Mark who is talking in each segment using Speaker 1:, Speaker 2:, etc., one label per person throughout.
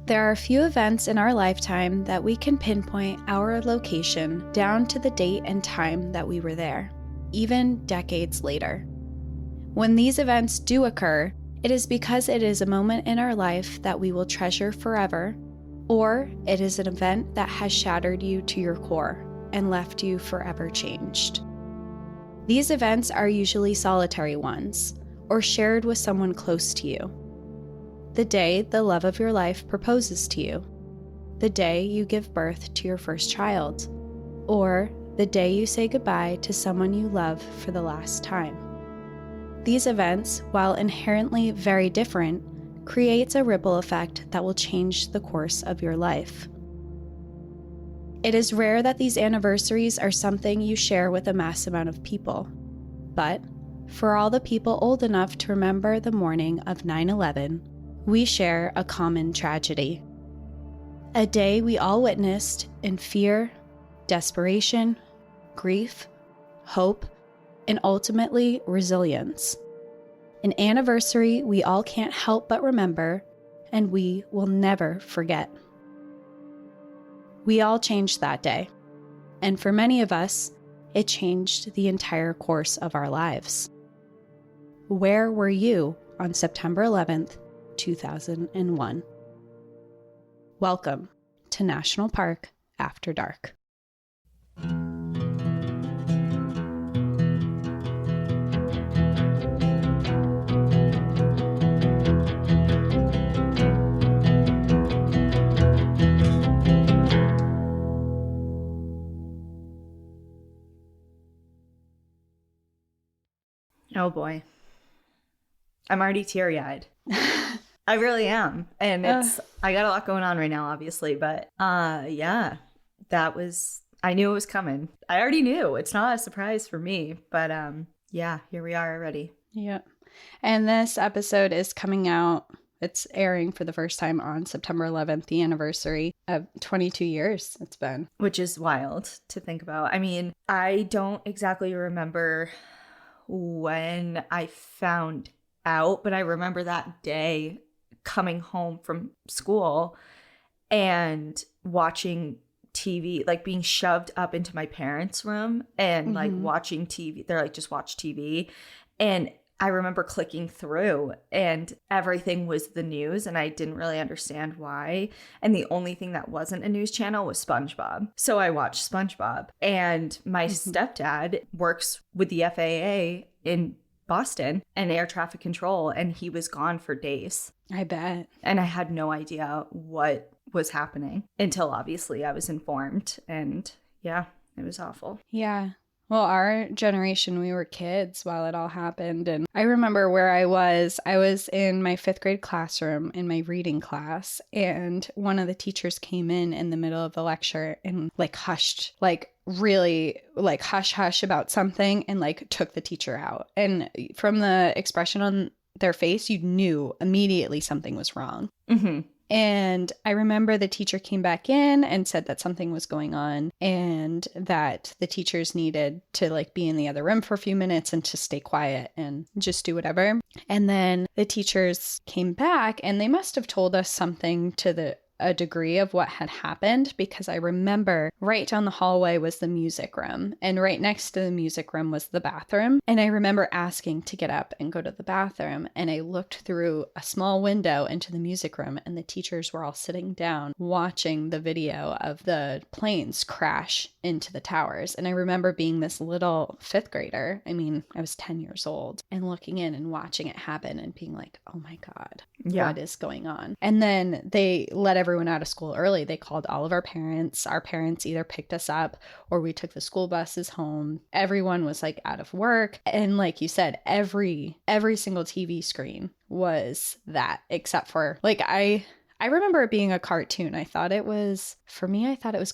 Speaker 1: There are a few events in our lifetime that we can pinpoint our location down to the date and time that we were there, even decades later. When these events do occur, it is because it is a moment in our life that we will treasure forever, or it is an event that has shattered you to your core and left you forever changed. These events are usually solitary ones, or shared with someone close to you. The day the love of your life proposes to you, the day you give birth to your first child, or the day you say goodbye to someone you love for the last time. These events, while inherently very different, creates a ripple effect that will change the course of your life. It is rare that these anniversaries are something you share with a mass amount of people, but for all the people old enough to remember the morning of 9/11, we share a common tragedy. A day we all witnessed in fear, desperation, grief, hope, and ultimately resilience. An anniversary we all can't help but remember, and we will never forget. We all changed that day, and for many of us, it changed the entire course of our lives. Where were you on September 11th, 2001? Welcome to National Park After Dark.
Speaker 2: Oh boy. I'm already teary-eyed. I really am. And I got a lot going on right now, obviously, but yeah, I knew it was coming. I already knew. It's not a surprise for me, but yeah, here we are already.
Speaker 1: Yeah. And this episode is coming out, it's airing for the first time on September 11th, the anniversary of 22 years it's been.
Speaker 2: Which is wild to think about. I mean, I don't exactly remember when I found out, but I remember that day coming home from school and watching TV, like being shoved up into my parents' room and like watching TV. They're like, just watch TV. And I remember clicking through and everything was the news and I didn't really understand why. And the only thing that wasn't a news channel was SpongeBob. So I watched SpongeBob, and my stepdad works with the FAA in Boston and air traffic control, and he was gone for days.
Speaker 1: I bet.
Speaker 2: And I had no idea what was happening until obviously I was informed, and yeah, it was awful.
Speaker 1: Yeah. Well, our generation, we were kids while it all happened. And I remember where I was in my 5th grade classroom in my reading class. And one of the teachers came in the middle of the lecture and like hushed, like really like hush hush about something, and like took the teacher out. And from the expression on their face, you knew immediately something was wrong. Mm-hmm. And I remember the teacher came back in and said that something was going on and that the teachers needed to like be in the other room for a few minutes and to stay quiet and just do whatever. And then the teachers came back and they must have told us something to a degree of what had happened, because I remember right down the hallway was the music room, and right next to the music room was the bathroom. And I remember asking to get up and go to the bathroom, and I looked through a small window into the music room, and the teachers were all sitting down watching the video of the planes crash into the towers. And I remember being this little 5th grader. I mean, I was 10 years old, and looking in and watching it happen and being like, oh my God, what is going on? And then they let everyone out of school early. They called all of our parents. Our parents either picked us up or we took the school buses home. Everyone was like out of work. And like you said, every single TV screen was that, except for like, I remember it being a cartoon. I thought it was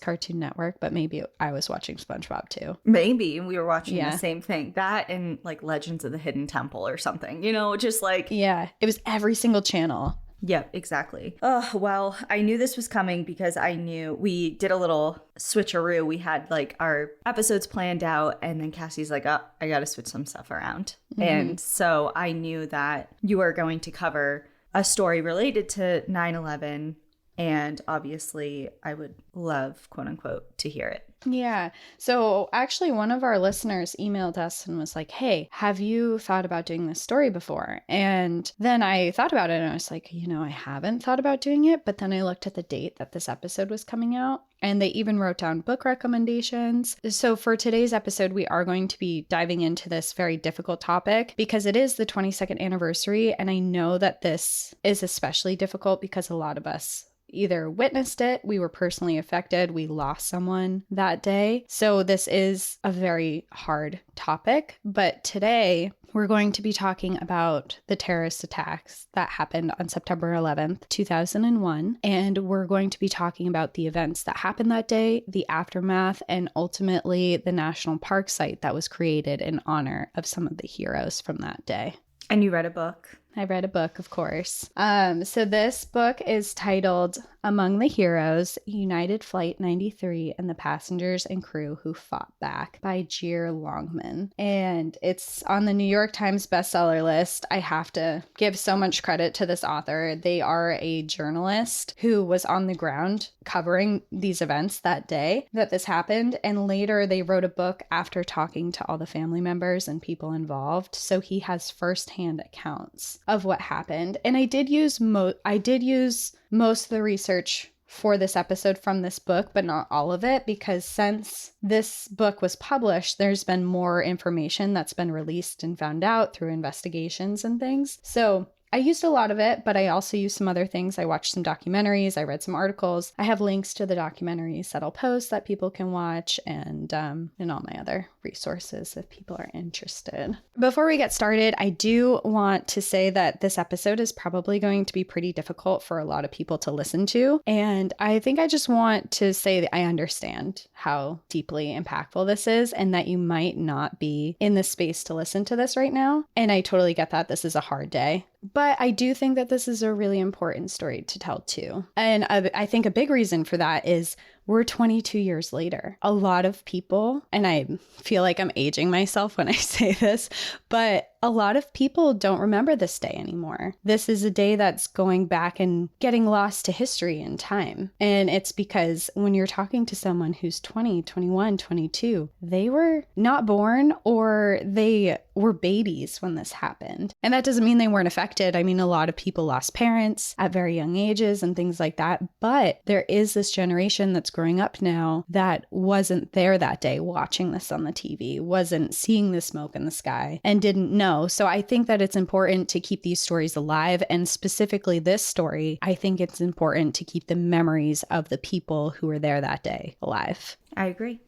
Speaker 1: Cartoon Network, but maybe I was watching SpongeBob too.
Speaker 2: Maybe we were watching the same thing. That and like Legends of the Hidden Temple or something, you know, just like.
Speaker 1: Yeah, it was every single channel.
Speaker 2: Yep, exactly. Oh, well, I knew this was coming because I knew we did a little switcheroo. We had like our episodes planned out, and then Cassie's like, oh, I got to switch some stuff around. Mm-hmm. And so I knew that you are going to cover a story related to 9/11 And obviously, I would love, quote unquote, to hear it.
Speaker 1: Yeah. So actually, one of our listeners emailed us and was like, hey, have you thought about doing this story before? And then I thought about it and I was like, I haven't thought about doing it. But then I looked at the date that this episode was coming out, and they even wrote down book recommendations. So for today's episode, we are going to be diving into this very difficult topic because it is the 22nd anniversary. And I know that this is especially difficult because a lot of us either witnessed it, we were personally affected, we lost someone that day. So this is a very hard topic. But today we're going to be talking about the terrorist attacks that happened on September 11th, 2001. And we're going to be talking about the events that happened that day, the aftermath, and ultimately the national park site that was created in honor of some of the heroes from that day.
Speaker 2: And you read a book?
Speaker 1: I read a book, of course. So this book is titled Among the Heroes, United Flight 93 and the Passengers and Crew Who Fought Back by Jere Longman. And it's on the New York Times bestseller list. I have to give so much credit to this author. They are a journalist who was on the ground covering these events that day that this happened. And later they wrote a book after talking to all the family members and people involved. So he has firsthand accounts of what happened. And I did use most of the research for this episode from this book, but not all of it, because since this book was published, there's been more information that's been released and found out through investigations and things. So I used a lot of it, but I also used some other things. I watched some documentaries. I read some articles. I have links to the documentaries that I'll post that people can watch, and all my other resources if people are interested. Before we get started, I do want to say that this episode is probably going to be pretty difficult for a lot of people to listen to. And I think I just want to say that I understand how deeply impactful this is and that you might not be in the space to listen to this right now. And I totally get that this is a hard day. But I do think that this is a really important story to tell too. And I think a big reason for that is we're 22 years later. A lot of people, and I feel like I'm aging myself when I say this, but a lot of people don't remember this day anymore. This is a day that's going back and getting lost to history and time. And it's because when you're talking to someone who's 20, 21, 22, they were not born or they were babies when this happened. And that doesn't mean they weren't affected. I mean, a lot of people lost parents at very young ages and things like that. But there is this generation that's growing up now that wasn't there that day watching this on the TV, wasn't seeing the smoke in the sky, and didn't know. So I think that it's important to keep these stories alive. And specifically this story, I think it's important to keep the memories of the people who were there that day alive.
Speaker 2: I agree.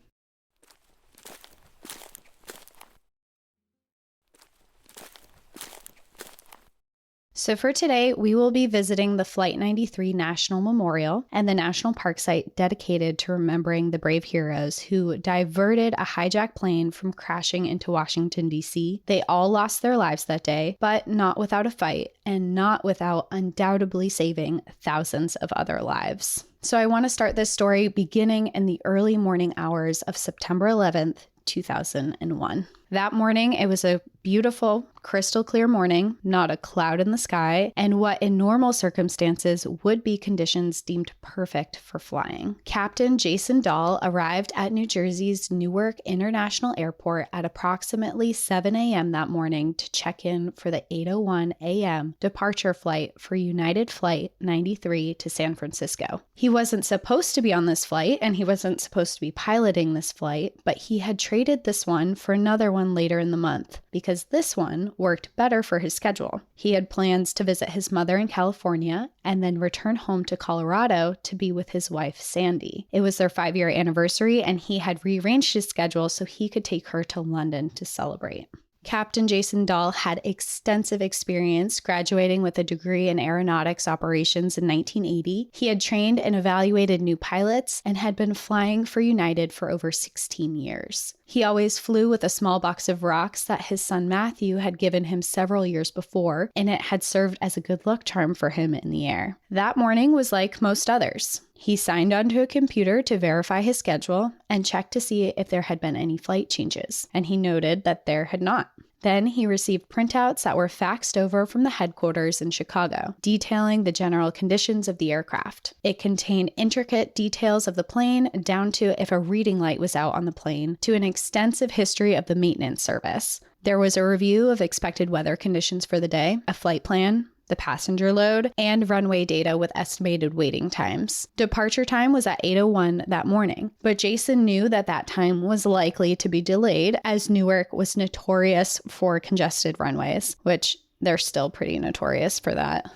Speaker 1: So for today, we will be visiting the Flight 93 National Memorial and the National Park Site dedicated to remembering the brave heroes who diverted a hijacked plane from crashing into Washington, D.C. They all lost their lives that day, but not without a fight and not without undoubtedly saving thousands of other lives. So I want to start this story beginning in the early morning hours of September 11th, 2001. That morning, it was a beautiful, crystal clear morning, not a cloud in the sky, and what in normal circumstances would be conditions deemed perfect for flying. Captain Jason Dahl arrived at New Jersey's Newark International Airport at approximately 7 a.m. that morning to check in for the 8:01 a.m. departure flight for United Flight 93 to San Francisco. He wasn't supposed to be on this flight, and he wasn't supposed to be piloting this flight, but he had traded this one for another one later in the month because this one worked better for his schedule. He had plans to visit his mother in California and then return home to Colorado to be with his wife, Sandy. It was their 5-year anniversary, and he had rearranged his schedule so he could take her to London to celebrate. Captain Jason Dahl had extensive experience graduating with a degree in aeronautics operations in 1980. He had trained and evaluated new pilots and had been flying for United for over 16 years. He always flew with a small box of rocks that his son Matthew had given him several years before, and it had served as a good luck charm for him in the air. That morning was like most others. He signed onto a computer to verify his schedule and checked to see if there had been any flight changes, and he noted that there had not. Then he received printouts that were faxed over from the headquarters in Chicago, detailing the general conditions of the aircraft. It contained intricate details of the plane, down to if a reading light was out on the plane, to an extensive history of the maintenance service. There was a review of expected weather conditions for the day, a flight plan, the passenger load, and runway data with estimated waiting times. Departure time was at 8:01 that morning, but Jason knew that that time was likely to be delayed as Newark was notorious for congested runways, which they're still pretty notorious for that.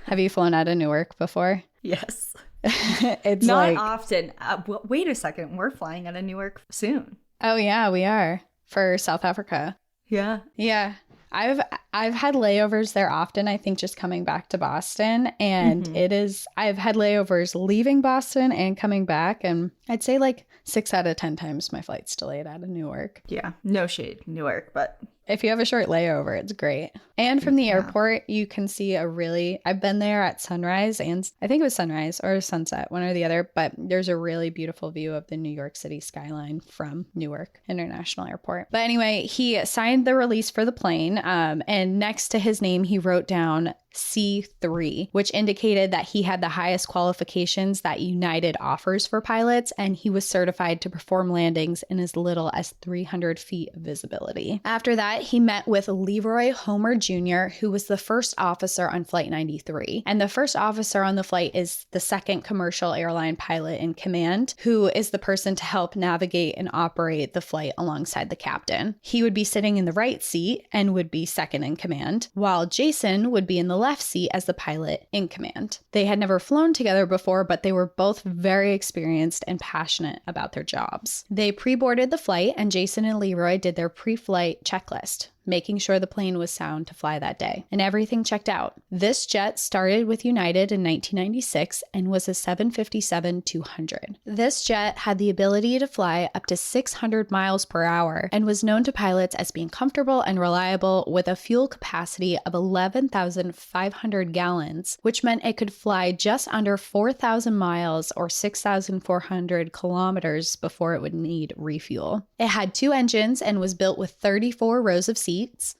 Speaker 1: Have you flown out of Newark before?
Speaker 2: Yes.
Speaker 1: It's
Speaker 2: not
Speaker 1: like,
Speaker 2: often. Wait a second. We're flying out of Newark soon.
Speaker 1: oh yeah, we are, for South Africa.
Speaker 2: Yeah.
Speaker 1: Yeah. I've had layovers there often, I think, just coming back to Boston. And I've had layovers leaving Boston and coming back. And I'd say like 6 out of 10 times my flight's delayed out of Newark.
Speaker 2: Yeah. No shade, Newark, but
Speaker 1: if you have a short layover, it's great. And from the airport, you can see I've been there at sunrise, and I think it was sunrise or sunset, one or the other, but there's a really beautiful view of the New York City skyline from Newark International Airport. But anyway, he signed the release for the plane, and next to his name, he wrote down C3, which indicated that he had the highest qualifications that United offers for pilots, and he was certified to perform landings in as little as 300 feet of visibility. After that, he met with Leroy Homer Jr., who was the first officer on Flight 93. And the first officer on the flight is the second commercial airline pilot in command, who is the person to help navigate and operate the flight alongside the captain. He would be sitting in the right seat and would be second in command, while Jason would be in the left seat as the pilot in command. They had never flown together before, but they were both very experienced and passionate about their jobs. They pre-boarded the flight, and Jason and Leroy did their pre-flight checklist, making sure the plane was sound to fly that day. And everything checked out. This jet started with United in 1996 and was a 757-200. This jet had the ability to fly up to 600 miles per hour and was known to pilots as being comfortable and reliable, with a fuel capacity of 11,500 gallons, which meant it could fly just under 4,000 miles or 6,400 kilometers before it would need refuel. It had 2 engines and was built with 34 rows of seats.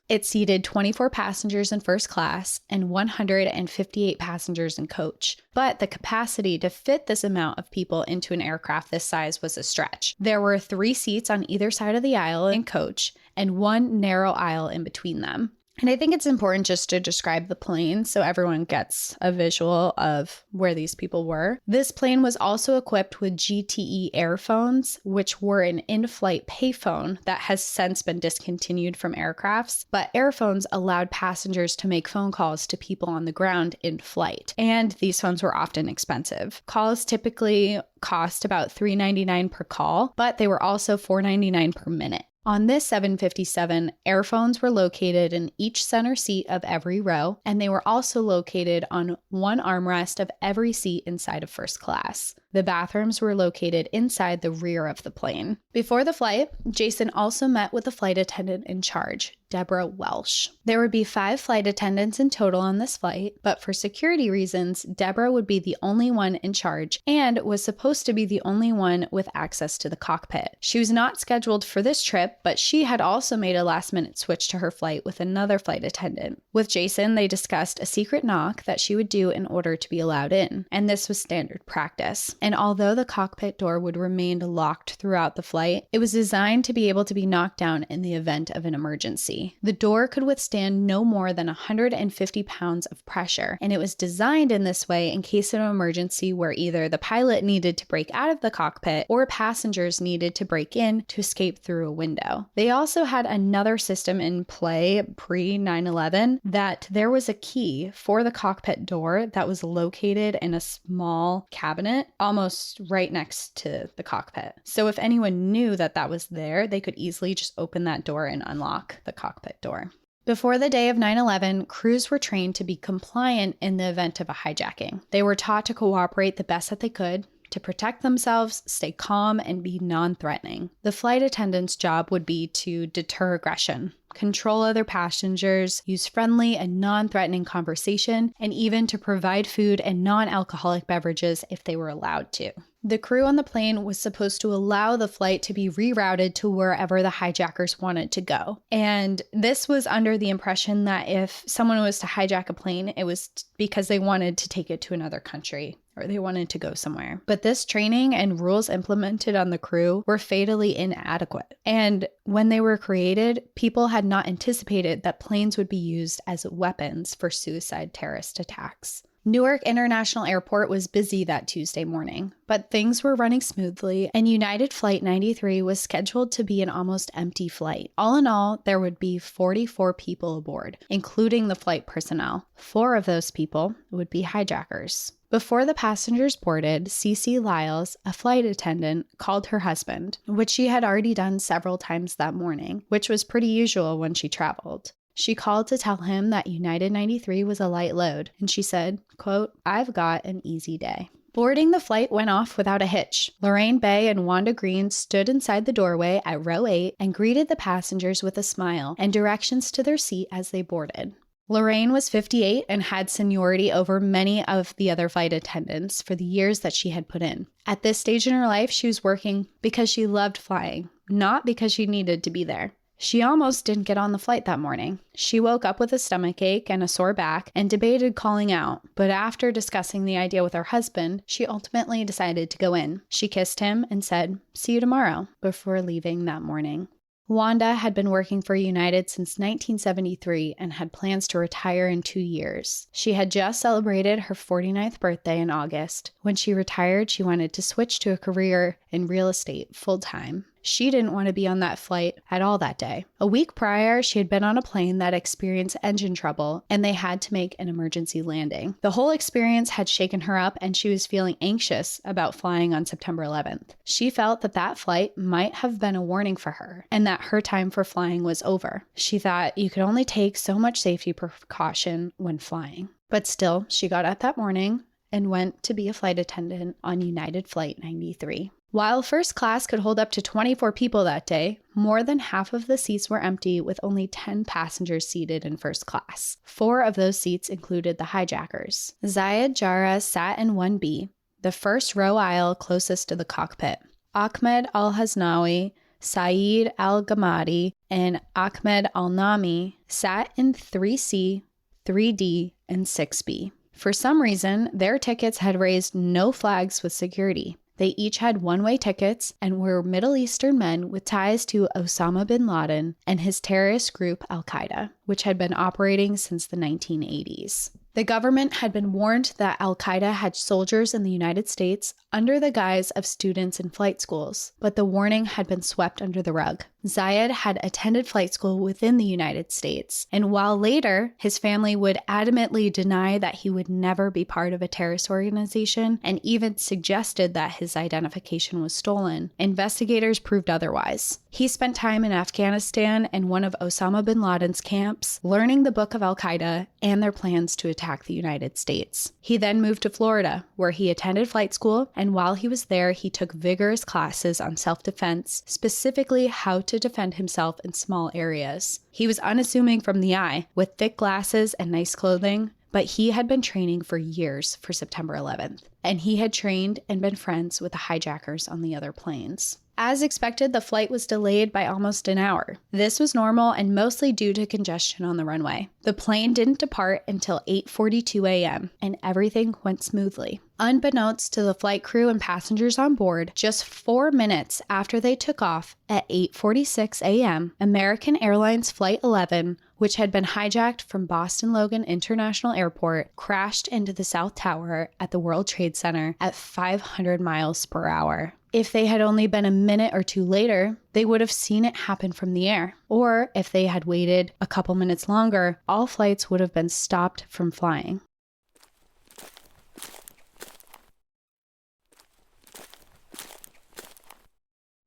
Speaker 1: It seated 24 passengers in first class and 158 passengers in coach. But the capacity to fit this amount of people into an aircraft this size was a stretch. There were 3 seats on either side of the aisle in coach and 1 narrow aisle in between them. And I think it's important just to describe the plane so everyone gets a visual of where these people were. This plane was also equipped with GTE airphones, which were an in-flight payphone that has since been discontinued from aircrafts. But airphones allowed passengers to make phone calls to people on the ground in flight. And these phones were often expensive. Calls typically cost about $3.99 per call, but they were also $4.99 per minute. On this 757, airphones were located in each center seat of every row, and they were also located on one armrest of every seat inside of first class. The bathrooms were located inside the rear of the plane. Before the flight, Jason also met with the flight attendant in charge, Deborah Welsh. There would be 5 flight attendants in total on this flight, but for security reasons, Deborah would be the only one in charge and was supposed to be the only one with access to the cockpit. She was not scheduled for this trip, but she had also made a last-minute switch to her flight with another flight attendant. With Jason, they discussed a secret knock that she would do in order to be allowed in, and this was standard practice. And although the cockpit door would remain locked throughout the flight, it was designed to be able to be knocked down in the event of an emergency. The door could withstand no more than 150 pounds of pressure, and it was designed in this way in case of an emergency where either the pilot needed to break out of the cockpit or passengers needed to break in to escape through a window. They also had another system in play pre-9/11 that there was a key for the cockpit door that was located in a small cabinet almost right next to the cockpit. So if anyone knew that that was there, they could easily just open that door and unlock the cockpit door. Before the day of 9/11, crews were trained to be compliant in the event of a hijacking. They were taught to cooperate the best that they could, to protect themselves, stay calm, and be non-threatening. The flight attendant's job would be to deter aggression, control other passengers, use friendly and non-threatening conversation, and even to provide food and non-alcoholic beverages if they were allowed to. The crew on the plane was supposed to allow the flight to be rerouted to wherever the hijackers wanted to go. And this was under the impression that if someone was to hijack a plane, it was because they wanted to take it to another country or they wanted to go somewhere. But this training and rules implemented on the crew were fatally inadequate. And when they were created, people had not anticipated that planes would be used as weapons for suicide terrorist attacks. Newark International Airport was busy that Tuesday morning, but things were running smoothly, and United Flight 93 was scheduled to be an almost empty flight. All in all, there would be 44 people aboard, including the flight personnel. 4 of those people would be hijackers. Before the passengers boarded, Cece Lyles, a flight attendant, called her husband, which she had already done several times that morning, which was pretty usual when she traveled. She called to tell him that United 93 was a light load, and she said, quote, "I've got an easy day." Boarding the flight went off without a hitch. Lorraine Bay and Wanda Green stood inside the doorway at row 8 and greeted the passengers with a smile and directions to their seat as they boarded. Lorraine was 58 and had seniority over many of the other flight attendants for the years that she had put in. At this stage in her life, she was working because she loved flying, not because she needed to be there. She almost didn't get on the flight that morning. She woke up with a stomachache and a sore back and debated calling out, but after discussing the idea with her husband, she ultimately decided to go in. She kissed him and said, "See you tomorrow," before leaving that morning. Wanda had been working for United since 1973 and had plans to retire in 2 years. She had just celebrated her 49th birthday in August. When she retired, she wanted to switch to a career in real estate full-time. She didn't want to be on that flight at all that day. A week prior, she had been on a plane that experienced engine trouble, and they had to make an emergency landing. The whole experience had shaken her up, and she was feeling anxious about flying on September 11th. She felt that that flight might have been a warning for her, and that her time for flying was over. She thought you could only take so much safety precaution when flying. But still, she got up that morning and went to be a flight attendant on United Flight 93. While first class could hold up to 24 people that day, more than half of the seats were empty with only 10 passengers seated in first class. 4 of those seats included the hijackers. Zayed Jarrah sat in 1B, the first row aisle closest to the cockpit. Ahmed Al-Haznawi, Saeed Al-Gamadi, and Ahmed Al-Nami sat in 3C, 3D, and 6B. For some reason, their tickets had raised no flags with security. They each had one-way tickets and were Middle Eastern men with ties to Osama bin Laden and his terrorist group Al-Qaeda, which had been operating since the 1980s. The government had been warned that Al-Qaeda had soldiers in the United States under the guise of students in flight schools, but the warning had been swept under the rug. Zayed had attended flight school within the United States, and while later his family would adamantly deny that he would never be part of a terrorist organization and even suggested that his identification was stolen, investigators proved otherwise. He spent time in Afghanistan and one of Osama bin Laden's camps, learning the book of Al-Qaeda and their plans to attack the United States. He then moved to Florida, where he attended flight school, and while he was there, he took vigorous classes on self-defense, specifically how to defend himself in small areas. He was unassuming from the eye, with thick glasses and nice clothing, but he had been training for years for September 11th, and he had trained and been friends with the hijackers on the other planes. As expected, the flight was delayed by almost an hour. This was normal and mostly due to congestion on the runway. The plane didn't depart until 8:42 a.m., and everything went smoothly. Unbeknownst to the flight crew and passengers on board, just 4 minutes after they took off at 8:46 a.m., American Airlines Flight 11, which had been hijacked from Boston Logan International Airport, crashed into the South Tower at the World Trade Center at 500 miles per hour. If they had only been a minute or two later, they would have seen it happen from the air. Or if they had waited a couple minutes longer, all flights would have been stopped from flying.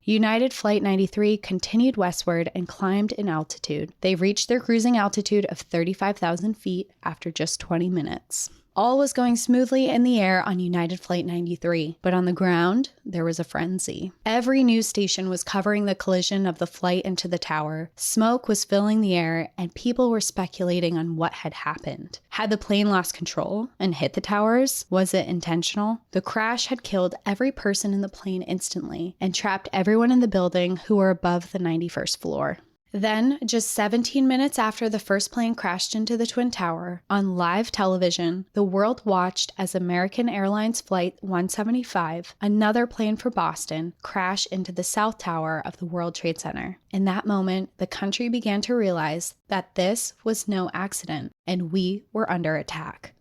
Speaker 1: United Flight 93 continued westward and climbed in altitude. They reached their cruising altitude of 35,000 feet after just 20 minutes. All was going smoothly in the air on United Flight 93, but on the ground, there was a frenzy. Every news station was covering the collision of the flight into the tower. Smoke was filling the air, and people were speculating on what had happened. Had the plane lost control and hit the towers? Was it intentional? The crash had killed every person in the plane instantly and trapped everyone in the building who were above the 91st floor. Then, just 17 minutes after the first plane crashed into the Twin Tower, on live television, the world watched as American Airlines Flight 175, another plane for Boston, crash into the South Tower of the World Trade Center. In that moment, the country began to realize that this was no accident, and we were under attack.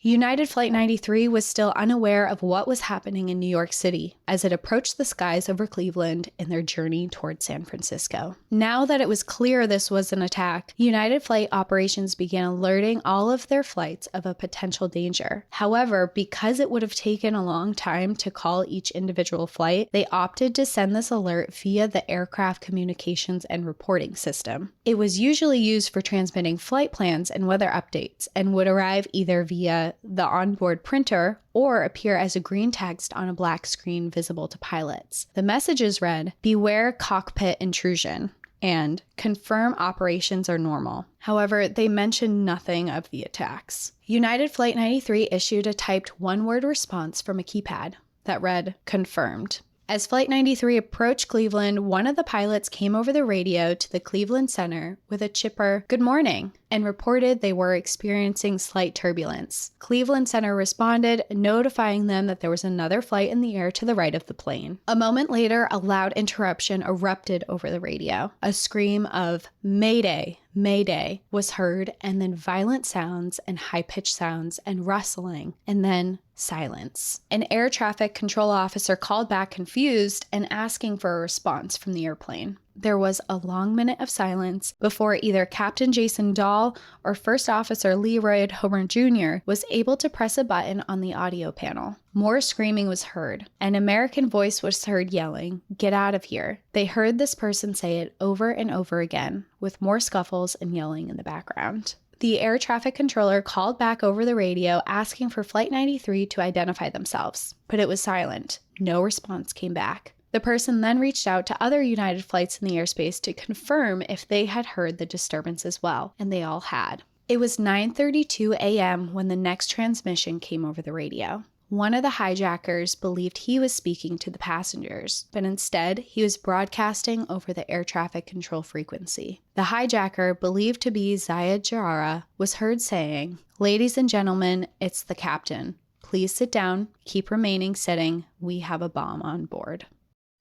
Speaker 1: United Flight 93 was still unaware of what was happening in New York City as it approached the skies over Cleveland in their journey toward San Francisco. Now that it was clear this was an attack, United Flight operations began alerting all of their flights of a potential danger. However, because it would have taken a long time to call each individual flight, they opted to send this alert via the aircraft communications and reporting system. It was usually used for transmitting flight plans and weather updates and would arrive either via the onboard printer or appear as a green text on a black screen visible to pilots. The messages read, "Beware cockpit intrusion," and "Confirm operations are normal." However, they mentioned nothing of the attacks. United Flight 93 issued a typed one-word response from a keypad that read, "Confirmed." As Flight 93 approached Cleveland, one of the pilots came over the radio to the Cleveland Center with a chipper "Good morning," and reported they were experiencing slight turbulence. Cleveland Center responded, notifying them that there was another flight in the air to the right of the plane. A moment later, a loud interruption erupted over the radio. A scream of "Mayday! Mayday" was heard, and then violent sounds and high-pitched sounds and rustling, and then silence. An air traffic control officer called back confused and asking for a response from the airplane. There was a long minute of silence before either Captain Jason Dahl or First Officer Leroy Homer Jr. was able to press a button on the audio panel. More screaming was heard. An American voice was heard yelling, "Get out of here." They heard this person say it over and over again, with more scuffles and yelling in the background. The air traffic controller called back over the radio asking for Flight 93 to identify themselves, but it was silent. No response came back. The person then reached out to other United flights in the airspace to confirm if they had heard the disturbance as well, and they all had. It was 9:32 a.m. when the next transmission came over the radio. One of the hijackers believed he was speaking to the passengers, but instead he was broadcasting over the air traffic control frequency. The hijacker, believed to be Jere, was heard saying, "Ladies and gentlemen, it's the captain. Please sit down, keep remaining sitting. We have a bomb on board."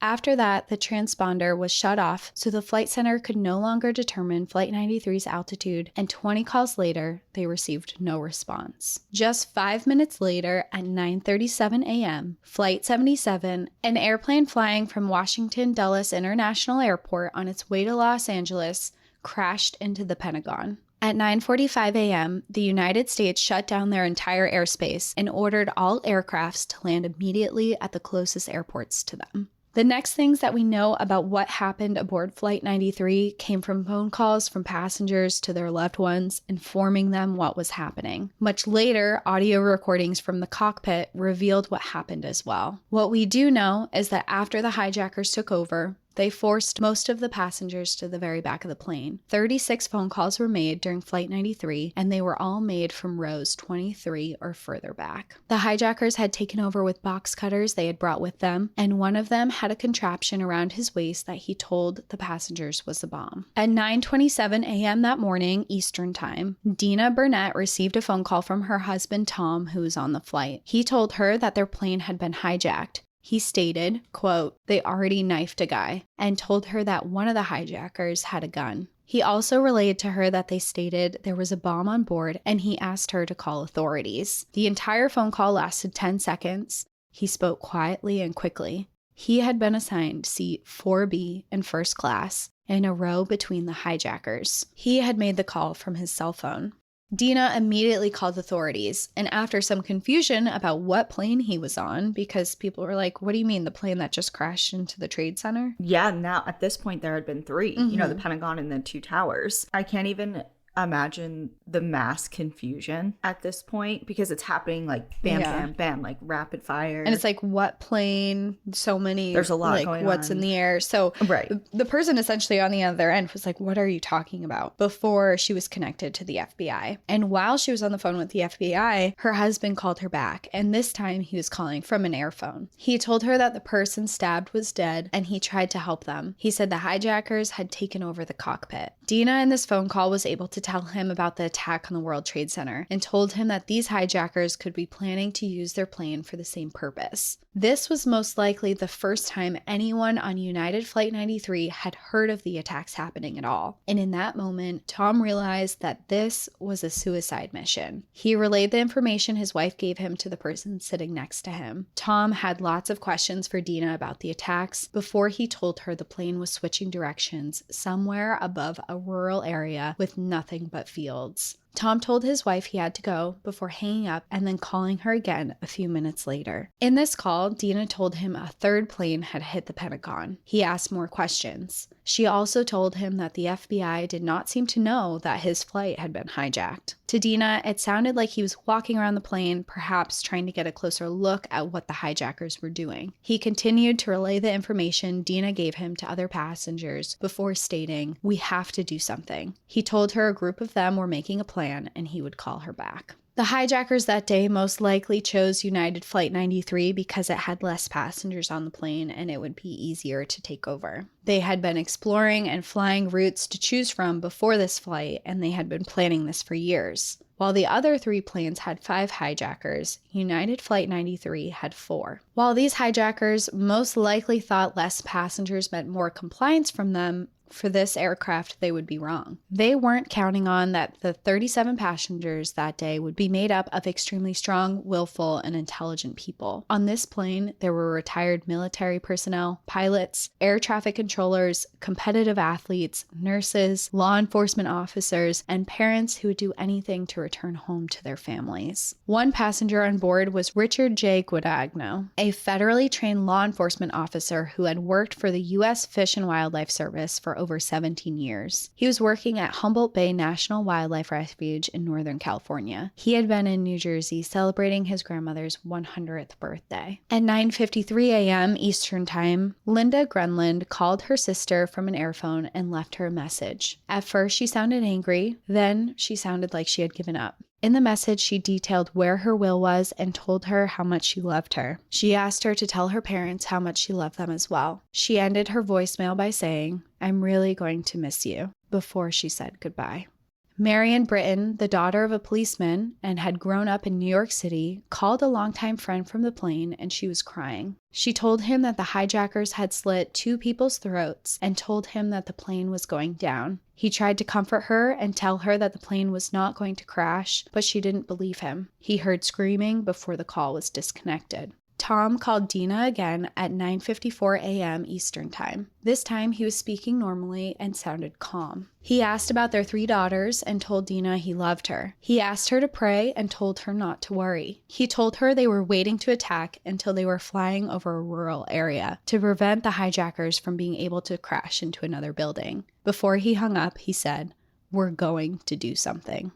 Speaker 1: After that, the transponder was shut off so the flight center could no longer determine Flight 93's altitude, and 20 calls later, they received no response. Just 5 minutes later, at 9:37 a.m., Flight 77, an airplane flying from Washington Dulles International Airport on its way to Los Angeles, crashed into the Pentagon. At 9:45 a.m., the United States shut down their entire airspace and ordered all aircrafts to land immediately at the closest airports to them. The next things that we know about what happened aboard Flight 93 came from phone calls from passengers to their loved ones, informing them what was happening. Much later, audio recordings from the cockpit revealed what happened as well. What we do know is that after the hijackers took over, they forced most of the passengers to the very back of the plane. 36 phone calls were made during Flight 93, and they were all made from rows 23 or further back. The hijackers had taken over with box cutters they had brought with them, and one of them had a contraption around his waist that he told the passengers was a bomb. At 9:27 a.m. that morning, Eastern Time, Dina Burnett received a phone call from her husband Tom, who was on the flight. He told her that their plane had been hijacked. He stated, quote, "They already knifed a guy," and told her that one of the hijackers had a gun. He also relayed to her that they stated there was a bomb on board, and he asked her to call authorities. The entire phone call lasted 10 seconds. He spoke quietly and quickly. He had been assigned seat 4B in first class, in a row between the hijackers. He had made the call from his cell phone. Dina immediately called authorities, and after some confusion about what plane he was on, because people were like, "What do you mean, the plane that just crashed into the Trade Center?"
Speaker 2: Yeah, now at this point there had been three, the Pentagon and the two towers. I can't even imagine the mass confusion at this point, because it's happening like bam, bam, bam, like rapid fire.
Speaker 1: And it's like, what plane? So many.
Speaker 2: There's a lot
Speaker 1: like,
Speaker 2: going
Speaker 1: what's
Speaker 2: on
Speaker 1: in the air? So
Speaker 2: right.
Speaker 1: The person essentially on the other end was like, what are you talking about? Before she was connected to the FBI. And while she was on the phone with the FBI, her husband called her back. And this time he was calling from an airphone. He told her that the person stabbed was dead and he tried to help them. He said the hijackers had taken over the cockpit. Dina in this phone call was able to tell him about the attack on the World Trade Center and told him that these hijackers could be planning to use their plane for the same purpose. This was most likely the first time anyone on United Flight 93 had heard of the attacks happening at all. And in that moment, Tom realized that this was a suicide mission. He relayed the information his wife gave him to the person sitting next to him. Tom had lots of questions for Dina about the attacks before he told her the plane was switching directions somewhere above a rural area with nothing but fields. Tom told his wife he had to go before hanging up and then calling her again a few minutes later. In this call, Dina told him a third plane had hit the Pentagon. He asked more questions. She also told him that the FBI did not seem to know that his flight had been hijacked. To Dina, it sounded like he was walking around the plane, perhaps trying to get a closer look at what the hijackers were doing. He continued to relay the information Dina gave him to other passengers before stating, "We have to do something." He told her a group of them were making a plan and he would call her back. The hijackers that day most likely chose United Flight 93 because it had less passengers on the plane and it would be easier to take over. They had been exploring and flying routes to choose from before this flight, and they had been planning this for years. While the other 3 planes had 5 hijackers, United Flight 93 had 4. While these hijackers most likely thought less passengers meant more compliance from them, for this aircraft, they would be wrong. They weren't counting on that the 37 passengers that day would be made up of extremely strong, willful, and intelligent people. On this plane, there were retired military personnel, pilots, air traffic controllers, competitive athletes, nurses, law enforcement officers, and parents who would do anything to return home to their families. One passenger on board was Richard J. Guadagno, a federally trained law enforcement officer who had worked for the U.S. Fish and Wildlife Service for over 17 years. He was working at Humboldt Bay National Wildlife Refuge in Northern California. He had been in New Jersey celebrating his grandmother's 100th birthday. At 9:53 a.m. Eastern Time, Linda Grenland called her sister from an airphone and left her a message. At first, she sounded angry. Then she sounded like she had given up. In the message, she detailed where her will was and told her how much she loved her. She asked her to tell her parents how much she loved them as well. She ended her voicemail by saying, "I'm really going to miss you," before she said goodbye. Marion Britton, the daughter of a policeman and had grown up in New York City, called a longtime friend from the plane and she was crying. She told him that the hijackers had slit 2 people's throats and told him that the plane was going down. He tried to comfort her and tell her that the plane was not going to crash, but she didn't believe him. He heard screaming before the call was disconnected. Tom called Dina again at 9:54 a.m. Eastern Time. This time he was speaking normally and sounded calm. He asked about their 3 daughters and told Dina he loved her. He asked her to pray and told her not to worry. He told her they were waiting to attack until they were flying over a rural area to prevent the hijackers from being able to crash into another building. Before he hung up, he said, "We're going to do something."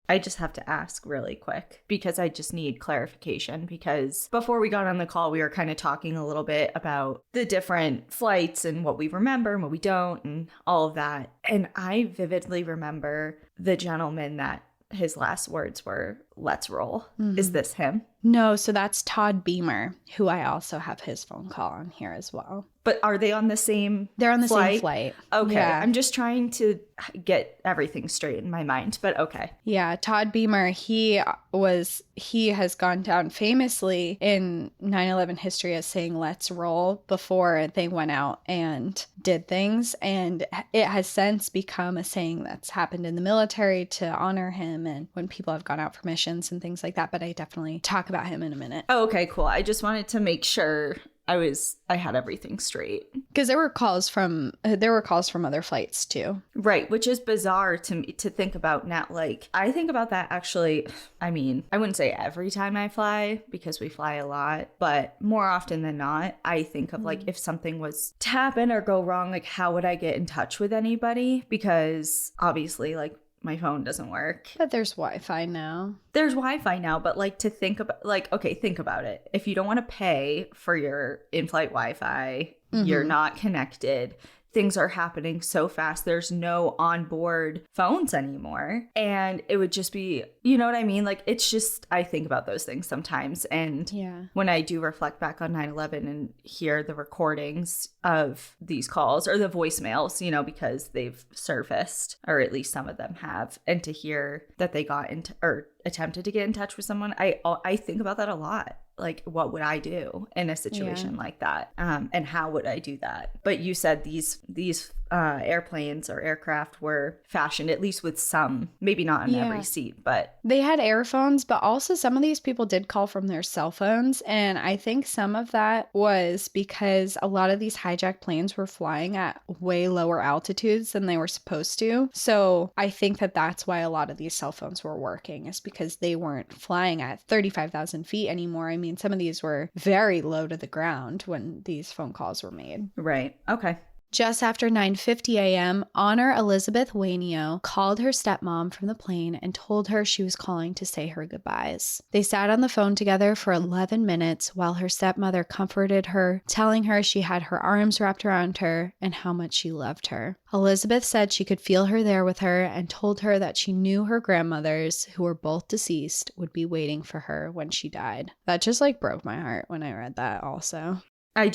Speaker 2: I just have to ask really quick because I just need clarification, because before we got on the call, we were kind of talking a little bit about the different flights and what we remember and what we don't and all of that. And I vividly remember the gentleman that his last words were, "Let's roll." Mm-hmm. Is this him?
Speaker 1: No, so that's Todd Beamer, who I also have his phone call on here as well.
Speaker 2: But are they on the same
Speaker 1: They're on the
Speaker 2: flight?
Speaker 1: same flight.
Speaker 2: Okay.
Speaker 1: Yeah.
Speaker 2: I'm just trying to get everything straight in my mind, but okay.
Speaker 1: Yeah, Todd Beamer, he has gone down famously in 9/11 history as saying "let's roll" before they went out and did things, and it has since become a saying that's happened in the military to honor him and when people have gone out for missions and things like that, but I definitely talk about him in a minute.
Speaker 2: Oh, okay, cool. I just wanted to make sure I had everything straight.
Speaker 1: Because there were calls from other flights too.
Speaker 2: Right, which is bizarre to me to think about now. Like, I think about that actually. I mean, I wouldn't say every time I fly because we fly a lot, but more often than not, I think of like if something was to happen or go wrong, like how would I get in touch with anybody? Because obviously, like, my phone doesn't work.
Speaker 1: But there's Wi-Fi now.
Speaker 2: There's Wi-Fi now, but like to think about, like, okay, think about it. If you don't want to pay for your in-flight Wi-Fi, you're not connected. Things are happening so fast. There's no onboard phones anymore. And it would just be, you know what I mean? Like, it's just, I think about those things sometimes. And when I do reflect back on 9/11 and hear the recordings of these calls or the voicemails, you know, because they've surfaced, or at least some of them have, and to hear that they got into or attempted to get in touch with someone, I think about that a lot. Like, what would I do in a situation like that? And how would I do that? But you said these airplanes or aircraft were fashioned, at least with some, maybe not in every seat, but
Speaker 1: they had airphones, but also some of these people did call from their cell phones. And I think some of that was because a lot of these hijacked planes were flying at way lower altitudes than they were supposed to. So I think that that's why a lot of these cell phones were working, is because they weren't flying at 35,000 feet anymore. I mean, some of these were very low to the ground when these phone calls were made.
Speaker 2: Right. Okay.
Speaker 1: Just after 9:50 a.m., Honor Elizabeth Wainio called her stepmom from the plane and told her she was calling to say her goodbyes. They sat on the phone together for 11 minutes while her stepmother comforted her, telling her she had her arms wrapped around her and how much she loved her. Elizabeth said she could feel her there with her and told her that she knew her grandmothers, who were both deceased, would be waiting for her when she died. That just like broke my heart when I read that also.
Speaker 2: I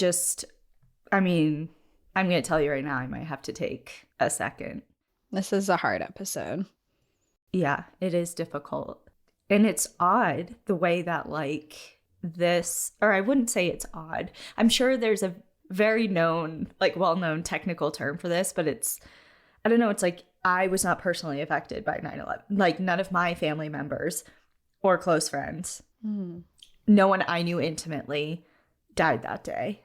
Speaker 2: mean, I'm going to tell you right now, I might have to take a second.
Speaker 1: This is a hard episode.
Speaker 2: Yeah, it is difficult. And it's odd the way that like this, or I wouldn't say it's odd. I'm sure there's a very known, like well-known technical term for this, but it's, I don't know, it's like I was not personally affected by 9/11. Like none of my family members or close friends, no one I knew intimately died that day.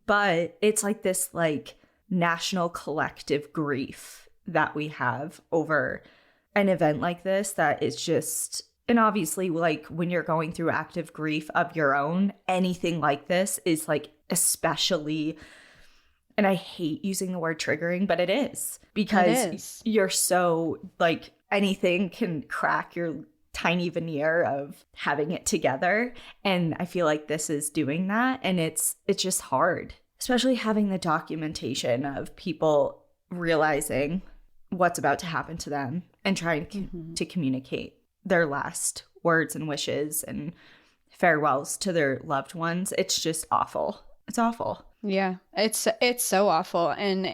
Speaker 2: But it's like this like national collective grief that we have over an event like this that is just, and obviously like when you're going through active grief of your own, anything like this is like especially, and I hate using the word triggering, but it is because you're so like anything can crack your tiny veneer of having it together. And I feel like this is doing that. And it's just hard, especially having the documentation of people realizing what's about to happen to them and trying to communicate their last words and wishes and farewells to their loved ones. It's just awful. It's awful.
Speaker 1: Yeah, it's so awful. And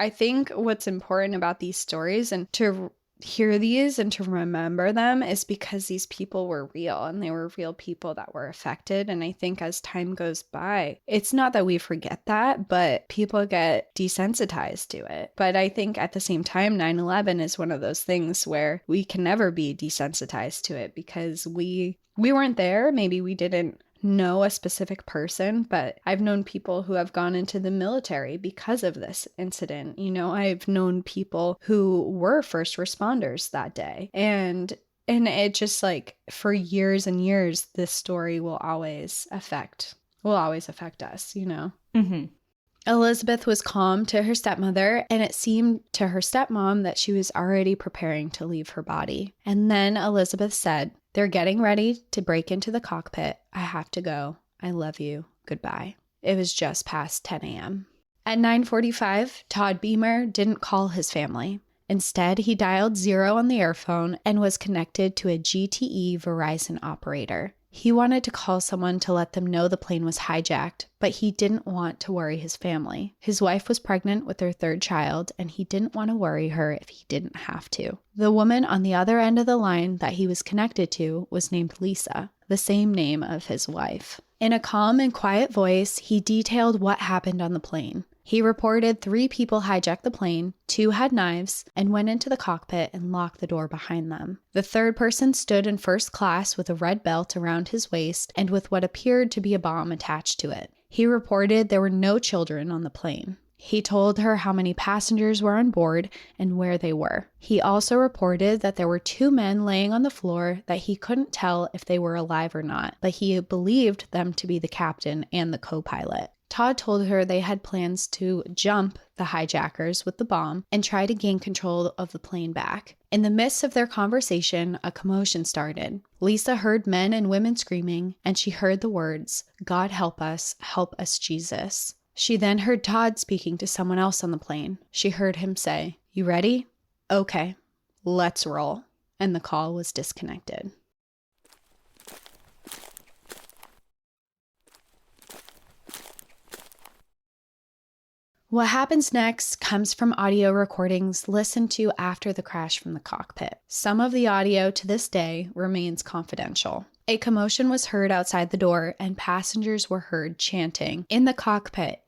Speaker 1: I think what's important about these stories and to hear these and to remember them is because these people were real and they were real people that were affected. And I think as time goes by, it's not that we forget that, but people get desensitized to it. But I think at the same time, 9/11 is one of those things where we can never be desensitized to it because we weren't there. Maybe we didn't know a specific person, but I've known people who have gone into the military because of this incident. You know, I've known people who were first responders that day. And it just like for years and years, this story will always affect us, you know? Elizabeth was calm to her stepmother, and it seemed to her stepmom that she was already preparing to leave her body. And then Elizabeth said, "They're getting ready to break into the cockpit. I have to go. I love you. Goodbye." It was just past 10 a.m. At 9:45, Todd Beamer didn't call his family. Instead, he dialed 0 on the airphone and was connected to a GTE Verizon operator. He wanted to call someone to let them know the plane was hijacked, but he didn't want to worry his family. His wife was pregnant with their third child, and he didn't want to worry her if he didn't have to. The woman on the other end of the line that he was connected to was named Lisa, the same name of his wife. In a calm and quiet voice, he detailed what happened on the plane. He reported 3 people hijacked the plane, 2 had knives, and went into the cockpit and locked the door behind them. The third person stood in first class with a red belt around his waist and with what appeared to be a bomb attached to it. He reported there were no children on the plane. He told her how many passengers were on board and where they were. He also reported that there were 2 men laying on the floor that he couldn't tell if they were alive or not, but he believed them to be the captain and the co-pilot. Todd told her they had plans to jump the hijackers with the bomb and try to gain control of the plane back. In the midst of their conversation, a commotion started. Lisa heard men and women screaming, and she heard the words, "God help us, Jesus." She then heard Todd speaking to someone else on the plane. She heard him say, "You ready? Okay, let's roll." And the call was disconnected. What happens next comes from audio recordings listened to after the crash from the cockpit. Some of the audio to this day remains confidential. A commotion was heard outside the door, and passengers were heard chanting, in the cockpit,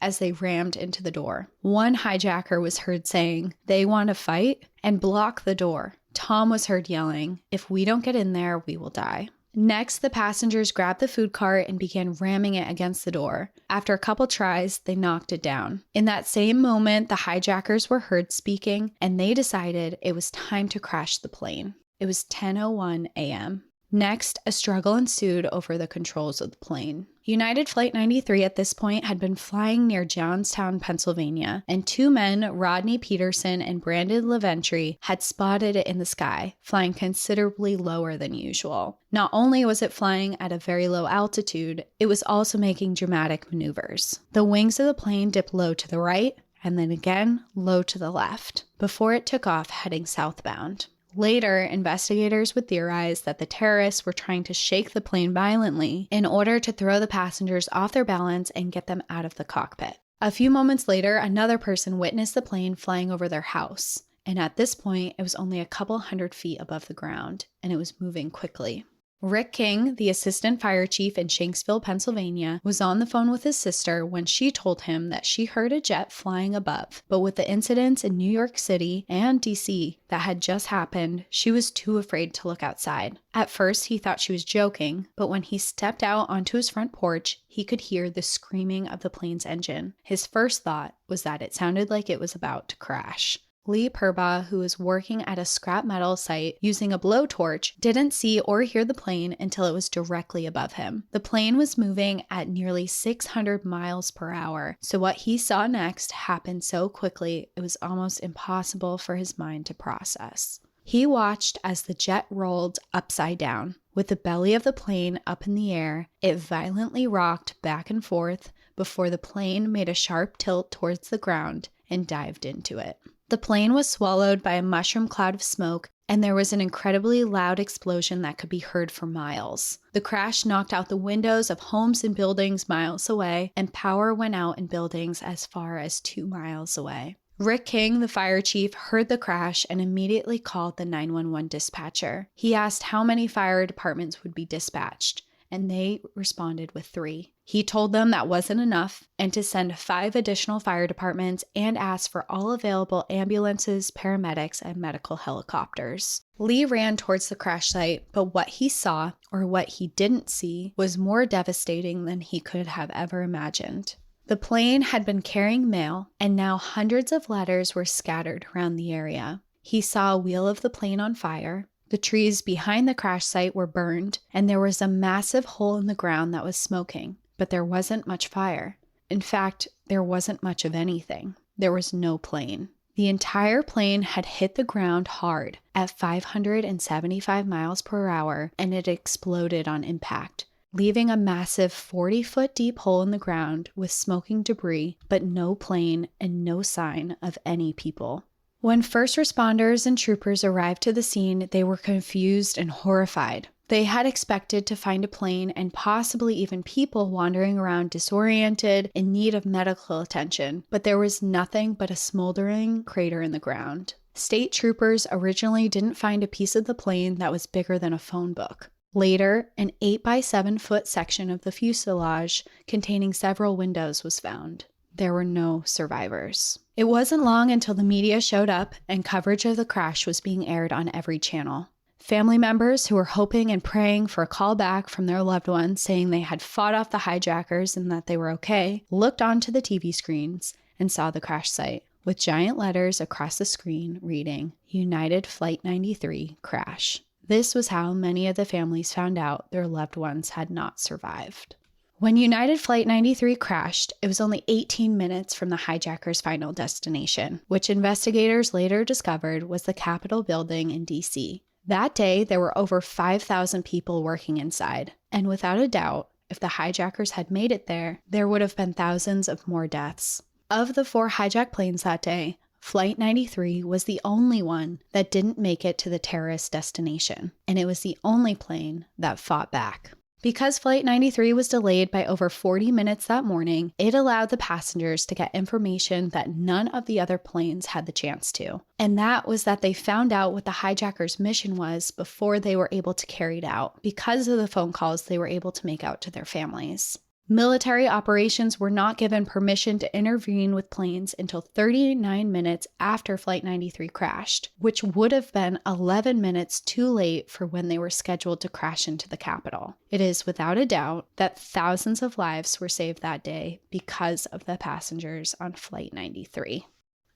Speaker 1: as they rammed into the door. One hijacker was heard saying, "They want to fight?" and block the door. Tom was heard yelling, "If we don't get in there, we will die." Next, the passengers grabbed the food cart and began ramming it against the door. After a couple tries, they knocked it down. In that same moment, the hijackers were heard speaking, and they decided it was time to crash the plane. It was 10:01 a.m. Next, a struggle ensued over the controls of the plane. United Flight 93 at this point had been flying near Johnstown, Pennsylvania, and 2 men, Rodney Peterson and Brandon LaVentry, had spotted it in the sky, flying considerably lower than usual. Not only was it flying at a very low altitude, it was also making dramatic maneuvers. The wings of the plane dipped low to the right, and then again low to the left, before it took off heading southbound. Later, investigators would theorize that the terrorists were trying to shake the plane violently in order to throw the passengers off their balance and get them out of the cockpit. A few moments later, another person witnessed the plane flying over their house, and at this point, it was only a couple 100 feet above the ground, and it was moving quickly. Rick King, the assistant fire chief in Shanksville, Pennsylvania, was on the phone with his sister when she told him that she heard a jet flying above, but with the incidents in New York City and DC that had just happened, she was too afraid to look outside. At first, he thought she was joking, but when he stepped out onto his front porch, he could hear the screaming of the plane's engine. His first thought was that it sounded like it was about to crash. Lee Purbaugh, who was working at a scrap metal site using a blowtorch, didn't see or hear the plane until it was directly above him. The plane was moving at nearly 600 miles per hour, so what he saw next happened so quickly it was almost impossible for his mind to process. He watched as the jet rolled upside down. With the belly of the plane up in the air, it violently rocked back and forth before the plane made a sharp tilt towards the ground and dived into it. The plane was swallowed by a mushroom cloud of smoke, and there was an incredibly loud explosion that could be heard for miles. The crash knocked out the windows of homes and buildings miles away, and power went out in buildings as far as 2 miles away. Rick King, the fire chief, heard the crash and immediately called the 911 dispatcher. He asked how many fire departments would be dispatched, and they responded with 3. He told them that wasn't enough and to send 5 additional fire departments and asked for all available ambulances, paramedics, and medical helicopters. Lee ran towards the crash site, but what he saw, or what he didn't see, was more devastating than he could have ever imagined. The plane had been carrying mail, and now hundreds of letters were scattered around the area. He saw a wheel of the plane on fire. The trees behind the crash site were burned, and there was a massive hole in the ground that was smoking, but there wasn't much fire. In fact, there wasn't much of anything. There was no plane. The entire plane had hit the ground hard at 575 miles per hour, and it exploded on impact, leaving a massive 40-foot deep hole in the ground with smoking debris, but no plane and no sign of any people. When first responders and troopers arrived to the scene, they were confused and horrified. They had expected to find a plane and possibly even people wandering around disoriented in need of medical attention, but there was nothing but a smoldering crater in the ground. State troopers originally didn't find a piece of the plane that was bigger than a phone book. Later, an 8-by-7-foot section of the fuselage containing several windows was found. There were no survivors. It wasn't long until the media showed up and coverage of the crash was being aired on every channel. Family members who were hoping and praying for a call back from their loved ones saying they had fought off the hijackers and that they were okay, looked onto the TV screens and saw the crash site, with giant letters across the screen reading, United Flight 93 crash. This was how many of the families found out their loved ones had not survived. When United Flight 93 crashed, it was only 18 minutes from the hijackers' final destination, which investigators later discovered was the Capitol building in D.C. That day, there were over 5,000 people working inside, and without a doubt, if the hijackers had made it there, there would have been thousands of more deaths. Of the 4 hijacked planes that day, Flight 93 was the only one that didn't make it to the terrorist destination, and it was the only plane that fought back. Because Flight 93 was delayed by over 40 minutes that morning, it allowed the passengers to get information that none of the other planes had the chance to. And that was that they found out what the hijackers' mission was before they were able to carry it out, because of the phone calls they were able to make out to their families. Military operations were not given permission to intervene with planes until 39 minutes after Flight 93 crashed, which would have been 11 minutes too late for when they were scheduled to crash into the Capitol. It is without a doubt that thousands of lives were saved that day because of the passengers on Flight 93.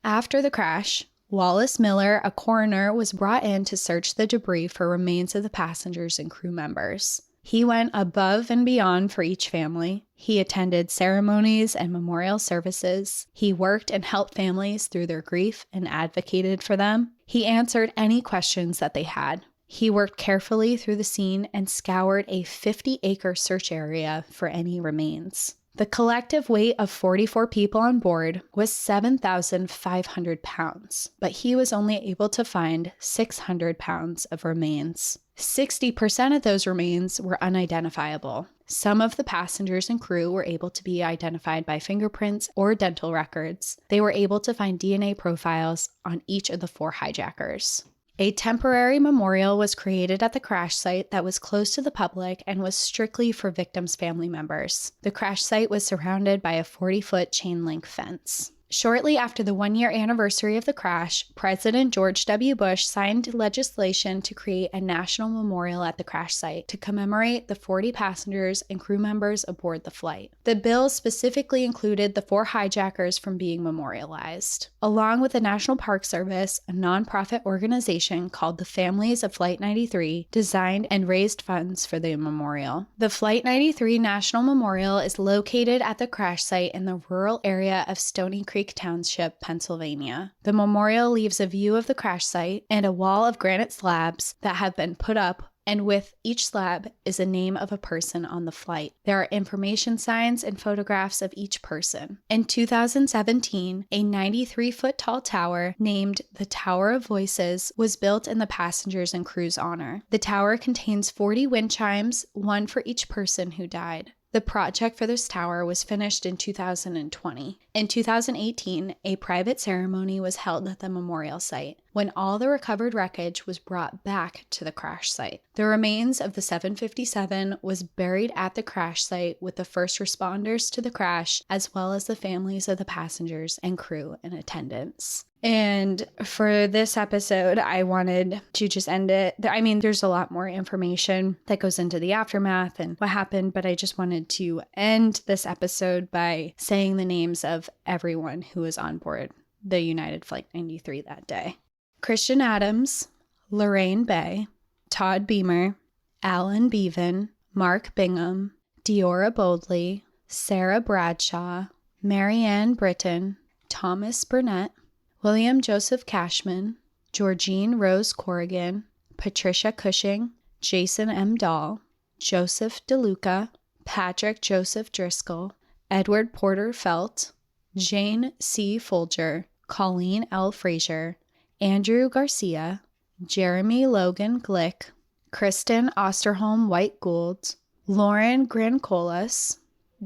Speaker 1: After the crash, Wallace Miller, a coroner, was brought in to search the debris for remains of the passengers and crew members. He went above and beyond for each family. He attended ceremonies and memorial services. He worked and helped families through their grief and advocated for them. He answered any questions that they had. He worked carefully through the scene and scoured a 50-acre search area for any remains. The collective weight of 44 people on board was 7,500 pounds, but he was only able to find 600 pounds of remains. 60% of those remains were unidentifiable. Some of the passengers and crew were able to be identified by fingerprints or dental records. They were able to find DNA profiles on each of the 4 hijackers. A temporary memorial was created at the crash site that was closed to the public and was strictly for victims' family members. The crash site was surrounded by a 40-foot chain-link fence. Shortly after the 1-year anniversary of the crash, President George W. Bush signed legislation to create a national memorial at the crash site to commemorate the 40 passengers and crew members aboard the flight. The bill specifically included the 4 hijackers from being memorialized. Along with the National Park Service, a nonprofit organization called the Families of Flight 93 designed and raised funds for the memorial. The Flight 93 National Memorial is located at the crash site in the rural area of Stony Creek Township, Pennsylvania. The memorial leaves a view of the crash site and a wall of granite slabs that have been put up, and with each slab is a name of a person on the flight. There are information signs and photographs of each person. In 2017, a 93-foot tall tower named the Tower of Voices was built in the passengers and crew's honor. The tower contains 40 wind chimes, one for each person who died. The project for this tower was finished in 2020. In 2018, a private ceremony was held at the memorial site when all the recovered wreckage was brought back to the crash site. The remains of the 757 was buried at the crash site with the first responders to the crash, as well as the families of the passengers and crew in attendance. And for this episode, I wanted to just end it. I mean, there's a lot more information that goes into the aftermath and what happened, but I just wanted to end this episode by saying the names of everyone who was on board the United Flight 93 that day. Christian Adams, Lorraine Bay, Todd Beamer, Alan Bevan, Mark Bingham, Deora Boldley, Sarah Bradshaw, Marianne Britton, Thomas Burnett, William Joseph Cashman, Georgine Rose Corrigan, Patricia Cushing, Jason M. Dahl, Joseph DeLuca, Patrick Joseph Driscoll, Edward Porter Felt, Jane C. Folger, Colleen L. Frazier, Andrew Garcia, Jeremy Logan Glick, Kristen Osterholm White Gould, Lauren Grancolas,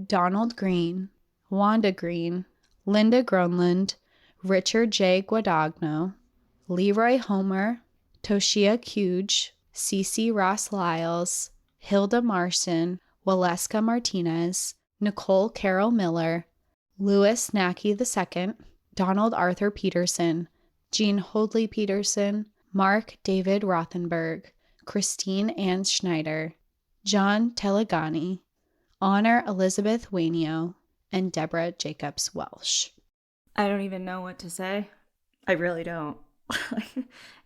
Speaker 1: Donald Green, Wanda Green, Linda Gronland, Richard J. Guadagno, Leroy Homer, Toshia Huge, Cece Ross Lyles, Hilda Marson, Waleska Martinez, Nicole Carroll Miller, Louis Nackey II, Donald Arthur Peterson, Jean Hoadley Peterson, Mark David Rothenberg, Christine Ann Schneider, John Telegani, Honor Elizabeth Wainio, and Deborah Jacobs Welsh.
Speaker 2: I don't even know what to say. I really don't.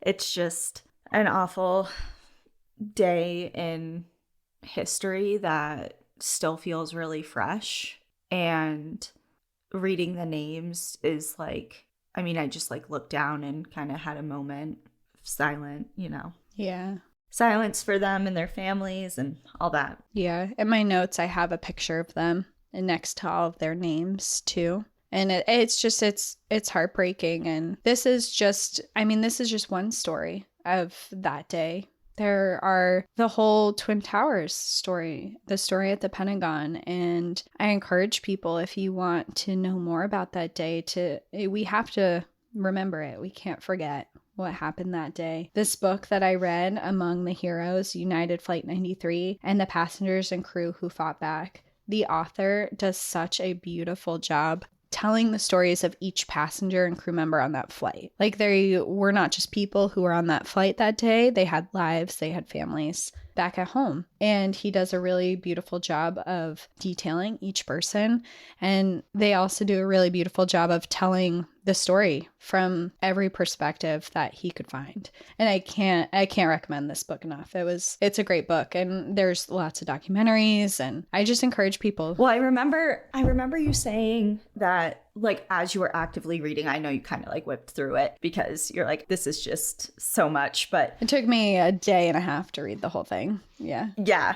Speaker 2: It's just an awful day in history that still feels really fresh. And reading the names is like, I mean, I just like looked down and kind of had a moment of silent,
Speaker 1: Yeah.
Speaker 2: silence for them and their families and all that.
Speaker 1: Yeah. In my notes, I have a picture of them and next to all of their names too. And it's heartbreaking. And this is just one story of that day. There are the whole Twin Towers story, the story at the Pentagon. And I encourage people, if you want to know more about that day, we have to remember it. We can't forget what happened that day. This book that I read, Among the Heroes, United Flight 93, and the Passengers and Crew Who Fought Back, the author does such a beautiful job telling the stories of each passenger and crew member on that flight. Like, they were not just people who were on that flight that day. They had lives, they had families back at home. And he does a really beautiful job of detailing each person. And they also do a really beautiful job of telling the story from every perspective that he could find. And I can't recommend this book enough. It's a great book, and there's lots of documentaries, and I just encourage people.
Speaker 2: Well, I remember you saying that, like, as you were actively reading, I know you kind of like whipped through it because you're like, this is just so much, but
Speaker 1: it took me a day and a half to read the whole thing. Yeah.
Speaker 2: Yeah.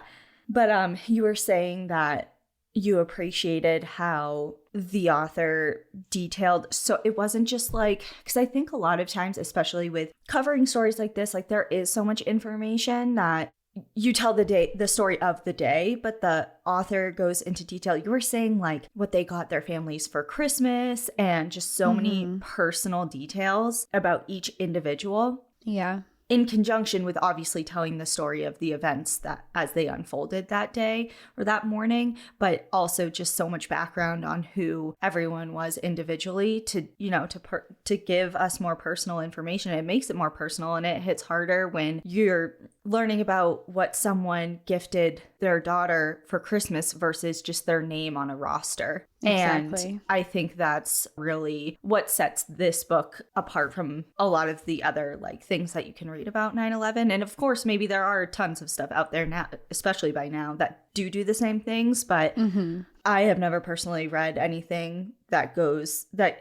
Speaker 2: But you were saying that you appreciated how the author detailed, so it wasn't just like, because I think a lot of times, especially with covering stories like this, like there is so much information that you tell the story of the day, but the author goes into detail. You were saying like what they got their families for Christmas and just so many personal details about each individual.
Speaker 1: Yeah.
Speaker 2: In conjunction with obviously telling the story of the events that as they unfolded that day or that morning, but also just so much background on who everyone was individually to give us more personal information. It makes it more personal, and it hits harder when you're learning about what someone gifted their daughter for Christmas versus just their name on a roster.
Speaker 1: Exactly.
Speaker 2: And I think that's really what sets this book apart from a lot of the other like things that you can read about 9/11. And of course, maybe there are tons of stuff out there now, especially by now, that do the same things. But I have never personally read anything that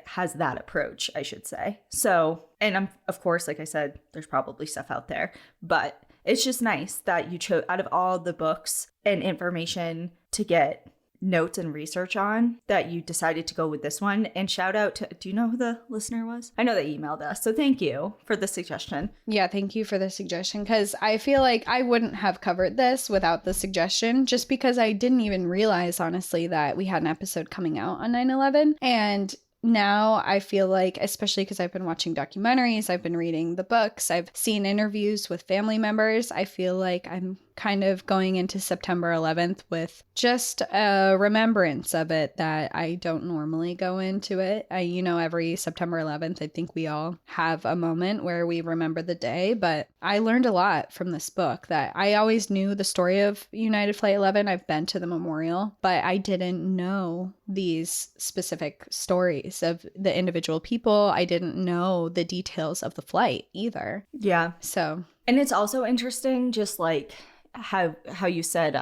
Speaker 2: has that approach, I should say. So, and I'm, of course, like I said, there's probably stuff out there, but it's just nice that you chose out of all the books and information to get notes and research on, that you decided to go with this one. And shout out to, do you know who the listener was? I know they emailed us, so thank you for the suggestion.
Speaker 1: Yeah, thank you for the suggestion, because I feel like I wouldn't have covered this without the suggestion, just because I didn't even realize, honestly, that we had an episode coming out on 9/11. And now I feel like, especially because I've been watching documentaries, I've been reading the books, I've seen interviews with family members, I feel like I'm kind of going into September 11th with just a remembrance of it that I don't normally go into it. Every September 11th, I think we all have a moment where we remember the day, but I learned a lot from this book. That I always knew the story of United Flight 11. I've been to the memorial, but I didn't know these specific stories of the individual people. I didn't know the details of the flight either.
Speaker 2: Yeah.
Speaker 1: So,
Speaker 2: and it's also interesting, just like how you said,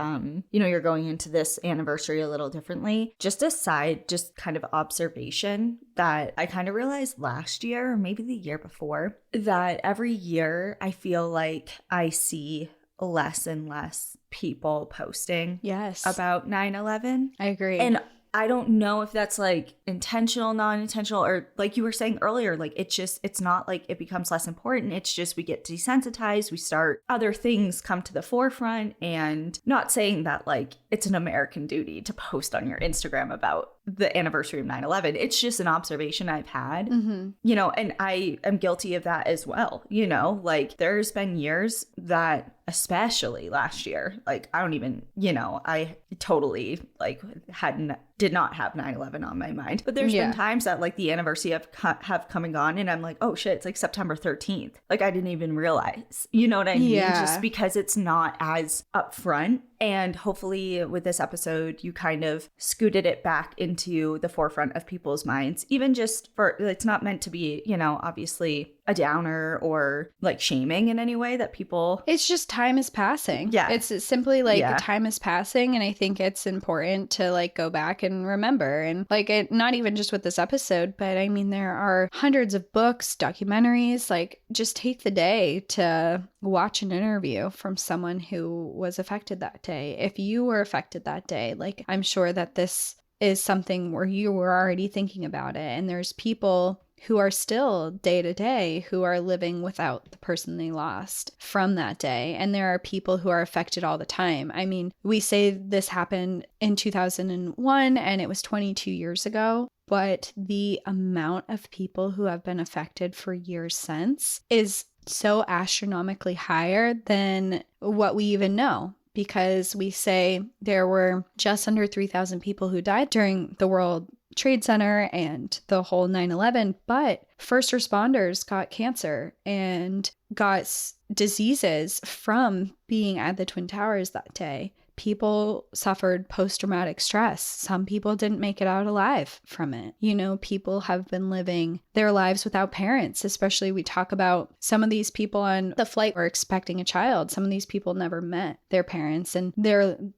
Speaker 2: you're going into this anniversary a little differently. Just just kind of observation that I kind of realized last year, or maybe the year before, that every year I feel like I see less and less people posting about 9/11.
Speaker 1: I agree.
Speaker 2: And I don't know if that's like intentional, non-intentional, or like you were saying earlier, like it's not like it becomes less important. It's just we get desensitized. We start, other things come to the forefront, and not saying that like it's an American duty to post on your Instagram about the anniversary of 9/11. It's just an observation I've had, you know, and I am guilty of that as well. You know, like there's been years that, especially last year, like I don't even, you know, I totally like did not have 9/11 on my mind. But there's been times that like the anniversary have come and gone and I'm like, oh shit, it's like September 13th. Like I didn't even realize, you know what I mean? Just because it's not as upfront. And hopefully with this episode, you kind of scooted it back into the forefront of people's minds, even just for, it's not meant to be, you know, obviously a downer or like shaming in any way that people.
Speaker 1: It's just time is passing. Yeah. It's simply like time is passing. And I think it's important to like go back and remember. And like, not even just with this episode, but I mean, there are hundreds of books, documentaries, like just take the day to watch an interview from someone who was affected that day. If you were affected that day, like I'm sure that this is something where you were already thinking about it. And there's people who are still day to day who are living without the person they lost from that day. And there are people who are affected all the time. I mean, we say this happened in 2001 and it was 22 years ago, but the amount of people who have been affected for years since is so astronomically higher than what we even know. Because we say there were just under 3,000 people who died during the World Trade Center and the whole 9/11, but first responders got cancer and got diseases from being at the Twin Towers that day. People suffered post-traumatic stress. Some people didn't make it out alive from it. You know, people have been living their lives without parents, especially we talk about some of these people on the flight were expecting a child. Some of these people never met their parents and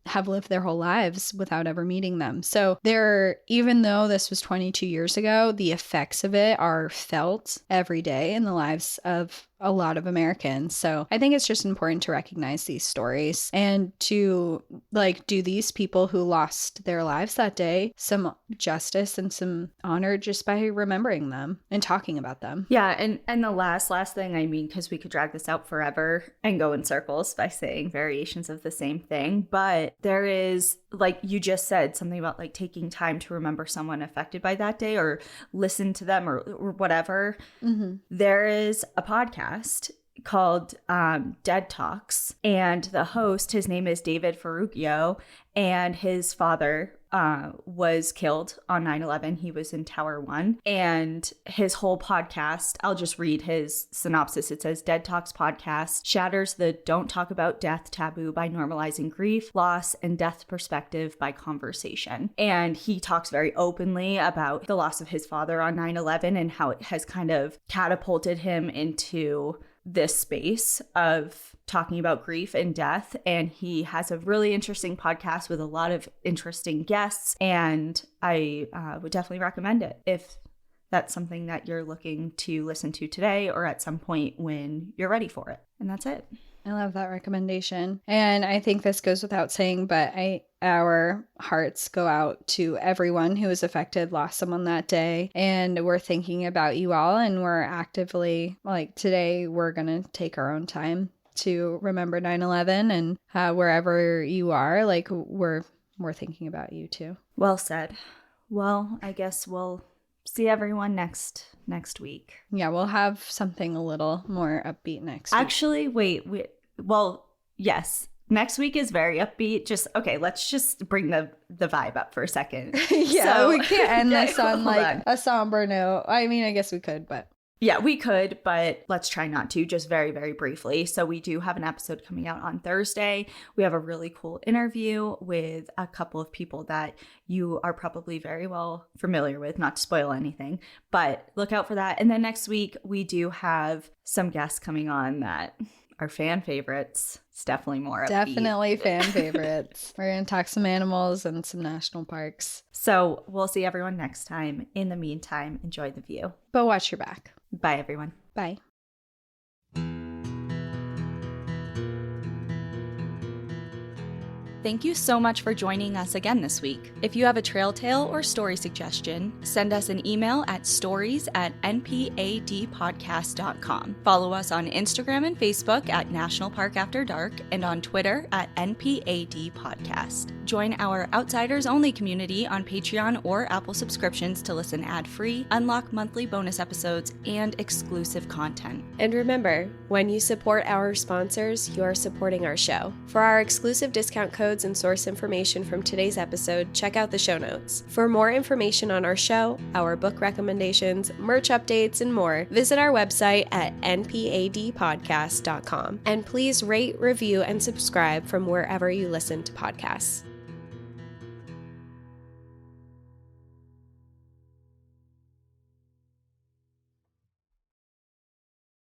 Speaker 1: have lived their whole lives without ever meeting them. So even though this was 22 years ago, the effects of it are felt every day in the lives of a lot of Americans. So I think it's just important to recognize these stories and to like do these people who lost their lives that day some justice and some honor just by remembering them and talking about them.
Speaker 2: Yeah. And the last thing, I mean, because we could drag this out forever and go in circles by saying variations of the same thing. But there is, like you just said, something about like taking time to remember someone affected by that day or listen to them or whatever. There is a podcast called Dead Talks, and the host, his name is David Ferruccio, and his father was killed on 9/11. He was in Tower 1, and his whole podcast, I'll just read his synopsis. It says, Dead Talks podcast shatters the don't talk about death taboo by normalizing grief, loss, and death perspective by conversation. And he talks very openly about the loss of his father on 9/11 and how it has kind of catapulted him into this space of talking about grief and death. And he has a really interesting podcast with a lot of interesting guests. And I would definitely recommend it if that's something that you're looking to listen to today or at some point when you're ready for it. And that's it.
Speaker 1: I love that recommendation. And I think this goes without saying, but our hearts go out to everyone who was affected, lost someone that day. And we're thinking about you all. And we're actively, like today, we're going to take our own time to remember 9/11. And wherever you are, like we're thinking about you too.
Speaker 2: Well said. Well, I guess we'll see everyone next week.
Speaker 1: Yeah, we'll have something a little more upbeat next week.
Speaker 2: Actually, wait. Well, yes. Next week is very upbeat. Let's just bring the vibe up for a second.
Speaker 1: We can't end this on a somber note. I mean, I guess we could, but.
Speaker 2: Yeah, we could, but let's try not to, just very, very briefly. So we do have an episode coming out on Thursday. We have a really cool interview with a couple of people that you are probably very well familiar with, not to spoil anything, but look out for that. And then next week, we do have some guests coming on that are fan favorites. It's definitely more upbeat.
Speaker 1: Definitely fan favorites. We're going to talk some animals and some national parks.
Speaker 2: So we'll see everyone next time. In the meantime, enjoy the view.
Speaker 1: But watch your back.
Speaker 2: Bye, everyone.
Speaker 1: Bye.
Speaker 2: Thank you so much for joining us again this week. If you have a trail tale or story suggestion, send us an email at stories@npadpodcast.com. Follow us on Instagram and Facebook at National Park After Dark and on Twitter at NPAD Podcast. Join our Outsiders Only community on Patreon or Apple subscriptions to listen ad-free, unlock monthly bonus episodes, and exclusive content.
Speaker 3: And remember, when you support our sponsors, you are supporting our show. For our exclusive discount codes and source information from today's episode, check out the show notes. For more information on our show, our book recommendations, merch updates, and more, visit our website at npadpodcast.com. And please rate, review, and subscribe from wherever you listen to podcasts.